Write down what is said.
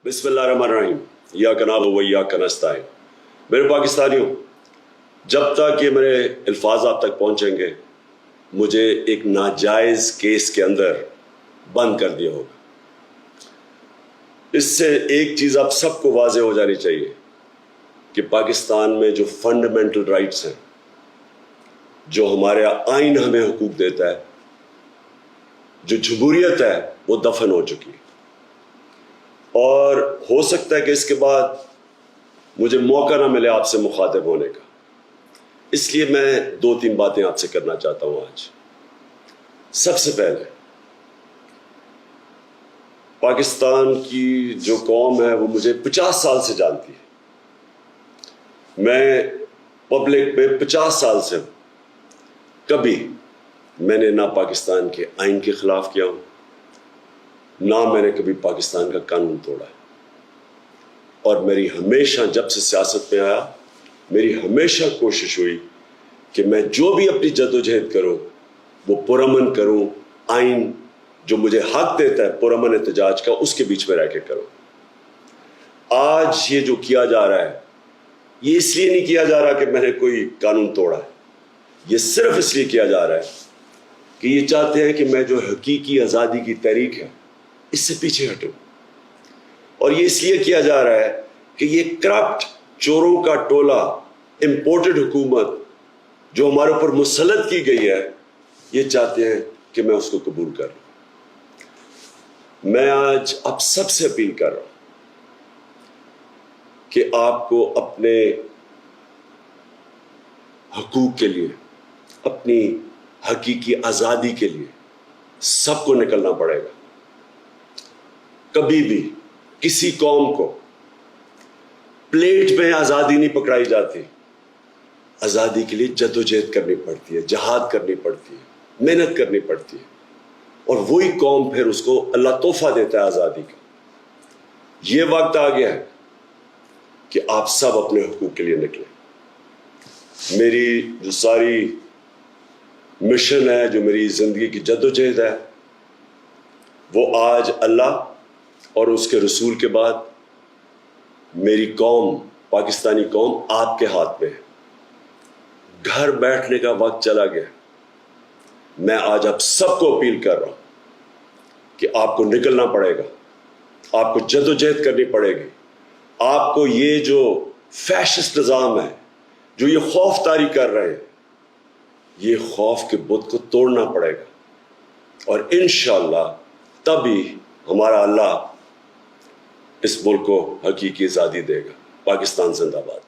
बिस्मिल्लाहिर्रहमानिर्रहीम इय्याका नअबुदु व इय्याका नस्तईन। मेरे पाकिस्तानियों, जब तक ये मेरे अल्फाज आप तक पहुंचेंगे मुझे एक नाजायज़ केस के अंदर बंद कर दिया होगा। इससे एक चीज़ आप सबको वाज़ेह हो जानी चाहिए कि पाकिस्तान में जो फंडामेंटल राइट्स हैं, जो हमारे आइन हमें हुकूक देता है, जो जमहूरियत है, वो दफन हो चुकी है। और हो सकता है कि इसके बाद मुझे मौका ना मिले आपसे मुखातिब होने का, इसलिए मैं 2-3 बातें आपसे करना चाहता हूं आज। सबसे पहले, पाकिस्तान की जो कौम है वो मुझे 50 साल से जानती है। मैं पब्लिक में 50 साल से हूं। कभी मैंने ना पाकिस्तान के आइन के खिलाफ किया हूं, ना मैंने कभी पाकिस्तान का कानून तोड़ा है। और मेरी हमेशा, जब से सियासत में आया, मेरी हमेशा कोशिश हुई कि मैं जो भी अपनी जद्दोजहद करूं वो पुरअमन करूं, आइन जो मुझे हक देता है पुरअमन एहतजाज का, उसके बीच में रह के करूं। आज ये जो किया जा रहा है, ये इसलिए नहीं किया जा रहा कि मैंने कोई कानून तोड़ा है, ये सिर्फ इसलिए किया जा रहा है कि ये चाहते हैं कि मैं जो हकीकी आज़ादी की तहरीक है इससे पीछे हटूं। और ये इसलिए किया जा रहा है कि ये करप्ट चोरों का टोला, इंपोर्टेड हुकूमत जो हमारे ऊपर मुसल्लत की गई है, ये चाहते हैं कि मैं उसको कबूल कर लूं। मैं आज आप सबसे अपील कर रहा हूं कि आपको अपने हकूक के लिए, अपनी हकीकी आज़ादी के लिए सबको निकलना पड़ेगा। कभी भी किसी कौम को प्लेट में आज़ादी नहीं पकड़ाई जाती। आज़ादी के लिए जद्दोजहद करनी पड़ती है, जहाद करनी पड़ती है, मेहनत करनी पड़ती है, और वही कौम फिर उसको अल्लाह तोहफा देता है आज़ादी का। ये वक्त आ गया है कि आप सब अपने हुकूक के लिए निकलें। मेरी जो सारी मिशन है, जो मेरी ज़िंदगी की जद्दोजहद है, वो आज अल्लाह और उसके रसूल के बाद मेरी कौम, पाकिस्तानी कौम आपके हाथ में है। घर बैठने का वक्त चला गया। मैं आज आप सबको अपील कर रहा हूं कि आपको निकलना पड़ेगा, आपको जद्दोजहद करनी पड़ेगी। आपको ये जो फैशिस्ट निज़ाम है, जो ये खौफ तारी कर रहे हैं, ये खौफ के बुत को तोड़ना पड़ेगा। और इंशाअल्लाह तभी हमारा अल्लाह इस मुल्क को हकीकी आज़ादी देगा। पाकिस्तान जिंदाबाद।